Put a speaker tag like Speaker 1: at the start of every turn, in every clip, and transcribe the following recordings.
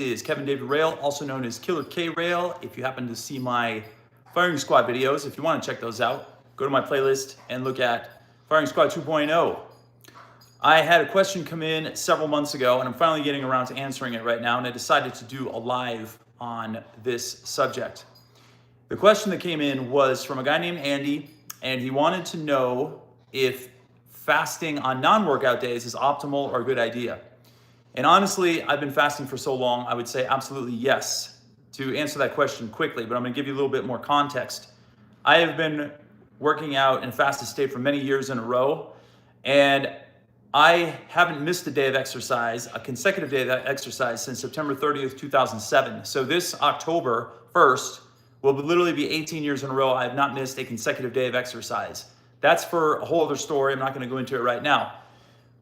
Speaker 1: is Kevin David Rail, also known as Killer K Rail. If you happen to see my Firing Squad videos, if you want to check those out, go to my playlist and look at Firing Squad 2.0. I had a question come in several months ago, and I'm finally getting around to answering it right now, and I decided to do a live on this subject. The question that came in was from a guy named Andy, and he wanted to know if fasting on non-workout days is optimal or a good idea. And honestly, I've been fasting for so long, I would say absolutely yes to answer that question quickly, but I'm gonna give you a little bit more context. I have been working out in a fasted state for many years in a row, and I haven't missed a day of exercise, a consecutive day of exercise, since September 30th, 2007. So this October 1st will literally be 18 years in a row I have not missed a consecutive day of exercise. That's for a whole other story. I'm not gonna go into it right now.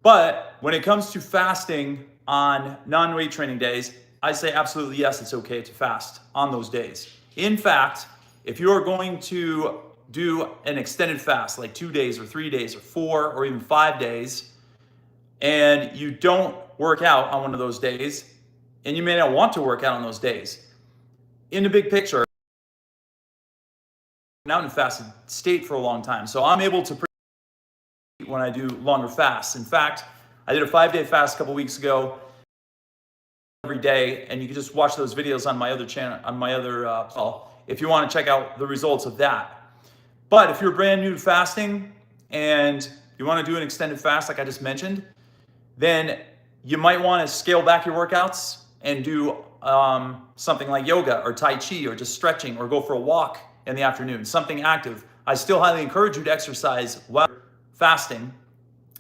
Speaker 1: But when it comes to fasting on non-weight training days, I say absolutely yes, it's okay to fast on those days. In fact, if you're going to do an extended fast, like 2 days or 3 days or 4 or even 5 days, and you don't work out on one of those days, and you may not want to work out on those days, in the big picture, I'm out in a fasted state for a long time. So I'm able to when I do longer fasts. In fact, I did a 5-day fast a couple weeks ago, every day, and you can just watch those videos on my other channel, on my other channel, if you want to check out the results of that. But if you're brand new to fasting and you want to do an extended fast, like I just mentioned, then you might want to scale back your workouts and do something like yoga or Tai Chi or just stretching or go for a walk in the afternoon, something active. I still highly encourage you to exercise while fasting,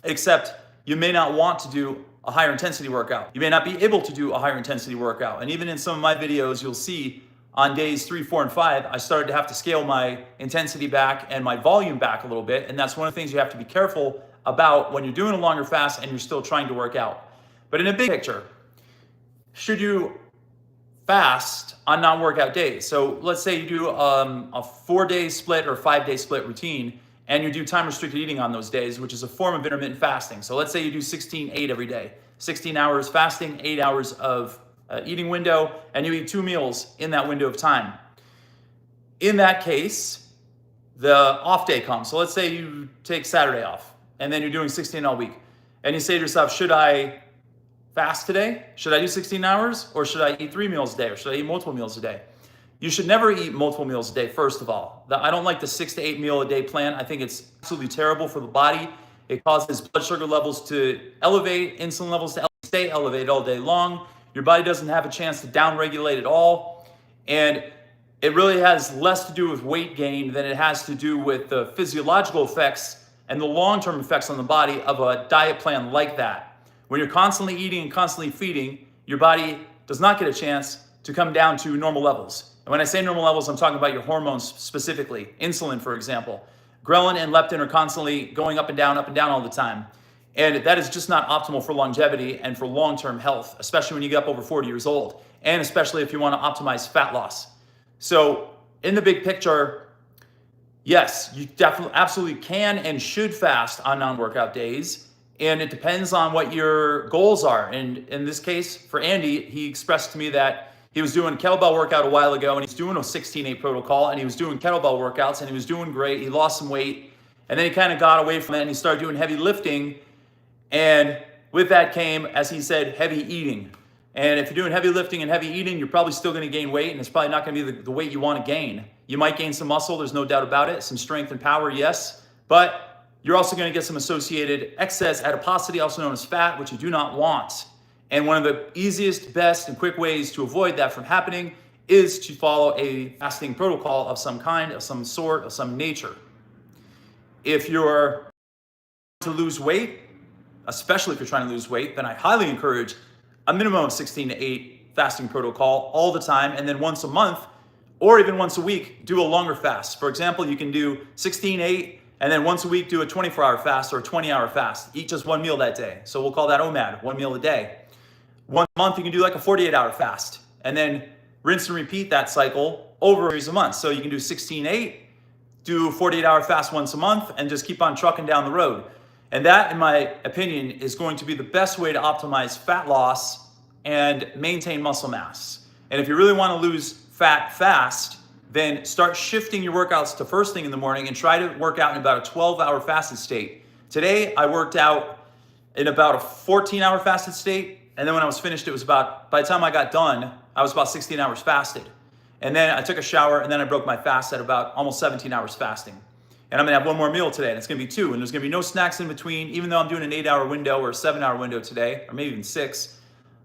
Speaker 1: except you may not want to do a higher intensity workout. You may not be able to do a higher intensity workout. And even in some of my videos, you'll see on days 3, 4, and 5, I started to have to scale my intensity back and my volume back a little bit. And that's one of the things you have to be careful about when you're doing a longer fast and you're still trying to work out. But in a big picture, should you fast on non-workout days? So let's say you do a 4-day split or 5-day split routine, and you do time-restricted eating on those days, which is a form of intermittent fasting. So let's say you do 16-8 every day, 16 hours fasting, 8 hours of eating window, and you eat 2 meals in that window of time. In that case, the off day comes. So let's say you take Saturday off, and then you're doing 16 all week. And you say to yourself, should I fast today? Should I do 16 hours? Or should I eat 3 meals a day? Or should I eat multiple meals a day? You should never eat multiple meals a day, first of all. I don't like the 6 to 8 meal a day plan. I think it's absolutely terrible for the body. It causes blood sugar levels to elevate, insulin levels to stay elevated all day long. Your body doesn't have a chance to downregulate at all. And it really has less to do with weight gain than it has to do with the physiological effects and the long-term effects on the body of a diet plan like that. When you're constantly eating and constantly feeding, your body does not get a chance to come down to normal levels. And when I say normal levels, I'm talking about your hormones specifically. Insulin, for example. Ghrelin and leptin are constantly going up and down all the time. And that is just not optimal for longevity and for long-term health, especially when you get up over 40 years old, and especially if you want to optimize fat loss. So in the big picture, yes, you definitely absolutely can and should fast on non-workout days. And it depends on what your goals are. And in this case, for Andy, he expressed to me that he was doing a kettlebell workout a while ago, and he's doing a 16-8 protocol, and he was doing kettlebell workouts, and he was doing great. He lost some weight, and then he kind of got away from it, and he started doing heavy lifting. And with that came, as he said, heavy eating. And if you're doing heavy lifting and heavy eating, you're probably still going to gain weight, and it's probably not going to be the weight you want to gain. You might gain some muscle, there's no doubt about it, some strength and power, yes, but you're also going to get some associated excess adiposity, also known as fat, which you do not want. And one of the easiest, best, and quick ways to avoid that from happening is to follow a fasting protocol of some kind, of some sort, of some nature. If you're trying to lose weight, especially if you're trying to lose weight, then I highly encourage a minimum of 16 to 8 fasting protocol all the time, and then once a month or even once a week, do a longer fast. For example, you can do 16-8, and then once a week do a 24-hour fast or a 20-hour fast. Eat just 1 meal that day. So we'll call that OMAD, 1 meal a day. One month you can do like a 48-hour fast, and then rinse and repeat that cycle over a series of months. So you can do 16-8, do a 48-hour fast once a month, and just keep on trucking down the road. And that, in my opinion, is going to be the best way to optimize fat loss and maintain muscle mass. And if you really want to lose fat fast, then start shifting your workouts to first thing in the morning and try to work out in about a 12-hour fasted state. Today, I worked out in about a 14-hour fasted state. And then when I was finished, it was about, by the time I got done, I was about 16 hours fasted. And then I took a shower, and then I broke my fast at about almost 17 hours fasting. And I'm gonna have one more meal today, and it's gonna be 2, and there's gonna be no snacks in between. Even though I'm doing an 8-hour window or a 7-hour window today, or maybe even 6,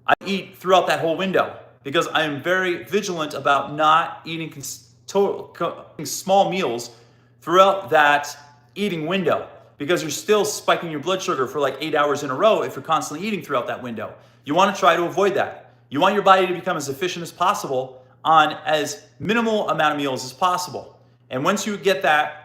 Speaker 1: I eat throughout that whole window because I am very vigilant about not eating small meals throughout that eating window, because you're still spiking your blood sugar for like 8 hours in a row if you're constantly eating throughout that window. You want to try to avoid that. You want your body to become as efficient as possible on as minimal amount of meals as possible. And once you get that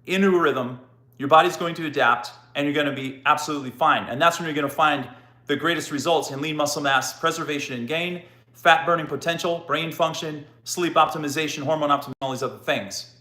Speaker 1: into a rhythm, your body's going to adapt and you're going to be absolutely fine. And that's when you're going to find the greatest results in lean muscle mass preservation and gain, fat burning potential, brain function, sleep optimization, hormone optimization, all these other things.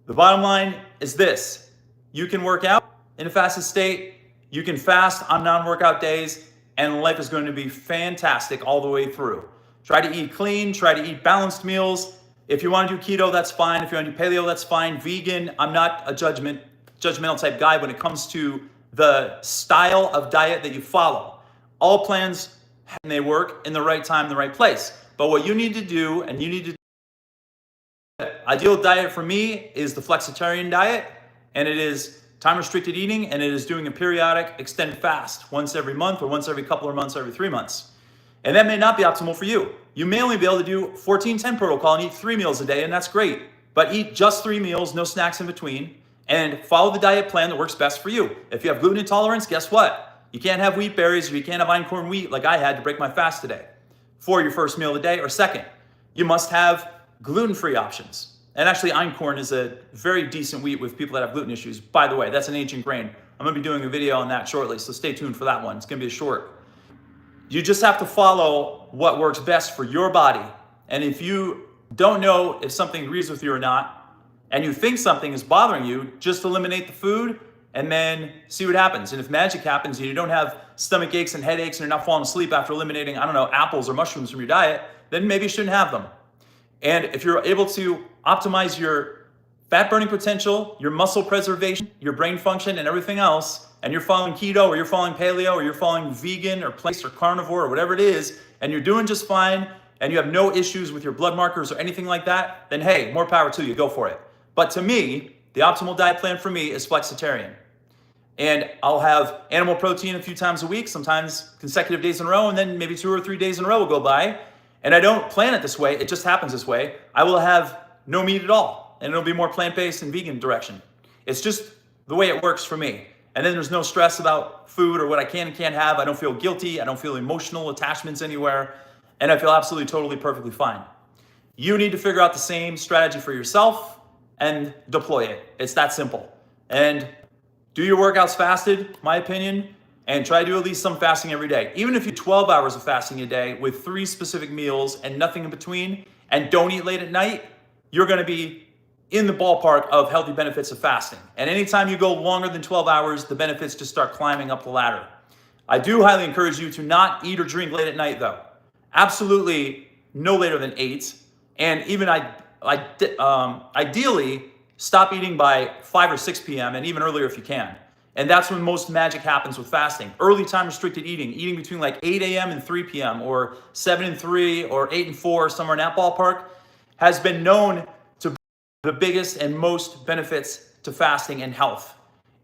Speaker 1: The bottom line is this: you can work out in a fasted state, you can fast on non-workout days, and life is going to be fantastic all the way through. Try to eat clean, try to eat balanced meals. If you want to do keto, that's fine. If you want to do paleo, that's fine. Vegan, I'm not a judgmental type guy when it comes to the style of diet that you follow. All plans, and they work in the right time, the right place. But what you need to do, and you need to do, ideal diet for me is the flexitarian diet, and it is time-restricted eating, and it is doing a periodic extended fast once every month or once every couple of months, every 3 months. And that may not be optimal for you. You may only be able to do 14-10 protocol and eat 3 meals a day, and that's great. But eat just 3 meals, no snacks in between, and follow the diet plan that works best for you. If you have gluten intolerance, guess what? You can't have wheat berries, or you can't have einkorn wheat like I had to break my fast today for your first meal of the day. Or second, you must have gluten-free options. And actually, einkorn is a very decent wheat with people that have gluten issues. By the way, that's an ancient grain. I'm gonna be doing a video on that shortly, so stay tuned for that one. It's gonna be a short. You just have to follow what works best for your body. And if you don't know if something agrees with you or not, and you think something is bothering you, just eliminate the food and then see what happens. And if magic happens and you don't have stomach aches and headaches and you're not falling asleep after eliminating, I don't know, apples or mushrooms from your diet, then maybe you shouldn't have them. And if you're able to optimize your fat burning potential, your muscle preservation, your brain function, and everything else, and you're following keto or you're following paleo or you're following vegan or plant or carnivore or whatever it is, and you're doing just fine and you have no issues with your blood markers or anything like that, then hey, more power to you, go for it. But to me, the optimal diet plan for me is flexitarian. And I'll have animal protein a few times a week, sometimes consecutive days in a row, and then maybe 2 or 3 days in a row will go by. And I don't plan it this way, it just happens this way. I will have no meat at all, and it'll be more plant-based and vegan direction. It's just the way it works for me. And then there's no stress about food or what I can and can't have. I don't feel guilty, I don't feel emotional attachments anywhere, and I feel absolutely, totally, perfectly fine. You need to figure out the same strategy for yourself and deploy it. It's that simple. And do your workouts fasted, my opinion, and try to do at least some fasting every day. Even if you do 12 hours of fasting a day with 3 specific meals and nothing in between, and don't eat late at night, you're gonna be in the ballpark of healthy benefits of fasting. And anytime you go longer than 12 hours, the benefits just start climbing up the ladder. I do highly encourage you to not eat or drink late at night though. Absolutely no later than 8. And even ideally, stop eating by 5 or 6 p.m. and even earlier if you can. And that's when most magic happens with fasting. Early time restricted eating between like 8 a.m. and 3 p.m. or 7 and 3 or 8 and 4, somewhere in that ballpark, has been known to be the biggest and most benefits to fasting and health.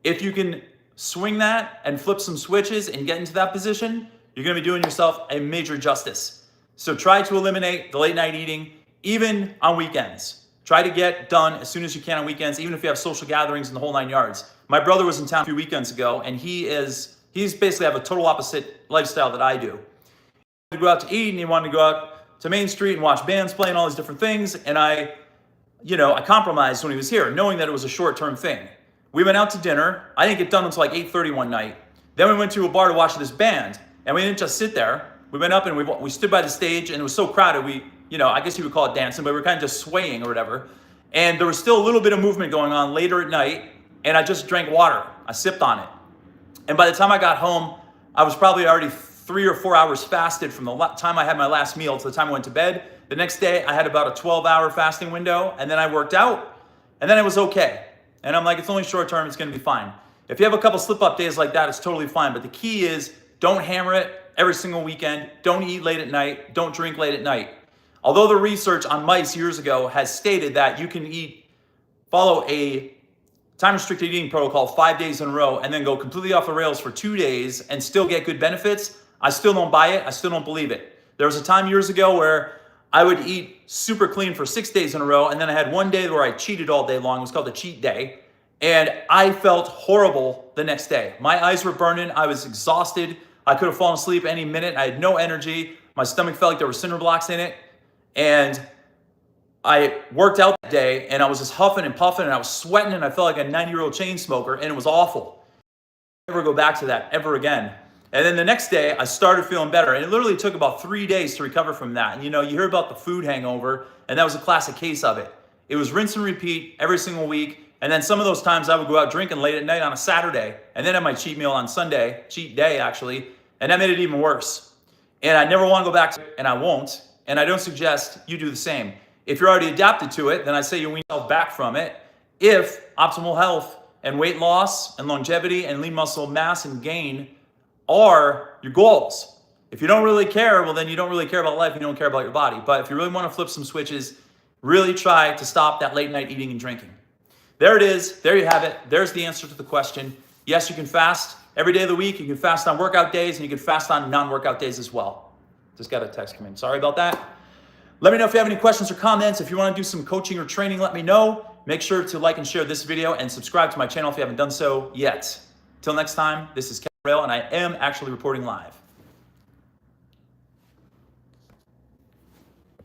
Speaker 1: If you can swing that and flip some switches and get into that position, you're gonna be doing yourself a major justice. So try to eliminate the late night eating, even on weekends. Try to get done as soon as you can on weekends, even if you have social gatherings in the whole 9 yards. My brother was in town a few weekends ago, and he's basically have a total opposite lifestyle that I do. He wanted to go out to eat, and he wanted to go out to Main Street and watch bands play and all these different things. And I compromised when he was here, knowing that it was a short-term thing. We went out to dinner. I didn't get done until like 8:30 one night. Then we went to a bar to watch this band, and we didn't just sit there. We went up and we stood by the stage, and it was so crowded. I guess you would call it dancing, but we were kind of just swaying or whatever. And there was still a little bit of movement going on later at night. And I just drank water. I sipped on it. And by the time I got home, I was probably already 3 or 4 hours fasted from the time I had my last meal to the time I went to bed. The next day I had about a 12-hour fasting window, and then I worked out, and then it was okay. And I'm like, it's only short term, it's gonna be fine. If you have a couple slip-up days like that, it's totally fine. But the key is, don't hammer it every single weekend. Don't eat late at night. Don't drink late at night. Although the research on mice years ago has stated that you can follow a time-restricted eating protocol 5 days in a row and then go completely off the rails for 2 days and still get good benefits, I still don't buy it. I still don't believe it. There was a time years ago where I would eat super clean for 6 days in a row, and then I had one day where I cheated all day long. It was called the cheat day. And I felt horrible the next day. My eyes were burning. I was exhausted. I could have fallen asleep any minute. I had no energy. My stomach felt like there were cinder blocks in it. And I worked out that day, and I was just huffing and puffing, and I was sweating, and I felt like a 90-year-old chain smoker, and it was awful. I'll never go back to that ever again. And then the next day, I started feeling better. And it literally took about 3 days to recover from that. And you hear about the food hangover, and that was a classic case of it. It was rinse and repeat every single week. And then some of those times I would go out drinking late at night on a Saturday, and then have my cheat meal on Sunday, cheat day actually, and that made it even worse. And I never want to go back to it, and I won't. And I don't suggest you do the same. If you're already adapted to it, then I say you wean yourself back from it. If optimal health and weight loss and longevity and lean muscle mass and gain are your goals. If you don't really care, well, then you don't really care about life. You don't care about your body. But if you really want to flip some switches, really try to stop that late night eating and drinking. There it is. There you have it. There's the answer to the question. Yes, you can fast every day of the week. You can fast on workout days, and you can fast on non-workout days as well. Just got a text come in. Sorry about that. Let me know if you have any questions or comments. If you want to do some coaching or training, let me know. Make sure to like and share this video and subscribe to my channel if you haven't done so yet. Till next time, this is Kevin Rail, and I am actually reporting live.